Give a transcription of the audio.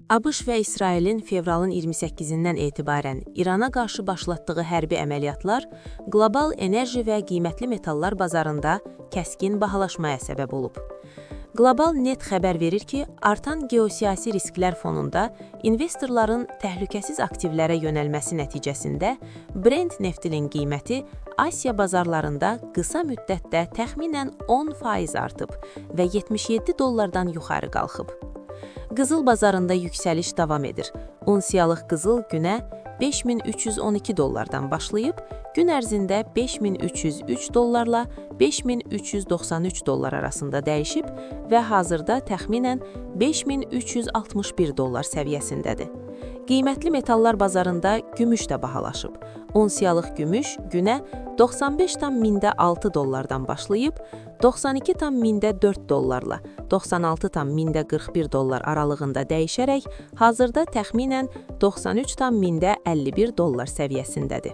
ABŞ və İsrailin fevralın 28-dən etibarən İrana qarşı başlatdığı hərbi əməliyyatlar qlobal enerji və qiymətli metallar bazarında kəskin bahalaşmaya səbəb olub. Global Net xəbər verir ki, artan geosiyasi risklər fonunda investorların təhlükəsiz aktivlərə yönəlməsi nəticəsində Brent neftinin qiyməti Asiya bazarlarında qısa müddətdə təxminən 10% artıb və $77 yuxarı qalxıb. Qızıl bazarında yüksəliş davam edir. Unsiyalıq qızıl günə $5312 başlayıb, gün ərzində $5303 $5393 arasında dəyişib və hazırda təxminən $5361 səviyyəsindədir. Qiymətli metallar bazarında gümüş də bahalaşıb. Unsiyalıq gümüş günə $95,6 başlayıb, $92,4 $96,41 aralığında dəyişərək hazırda təxminən $93,51 səviyyəsindədir.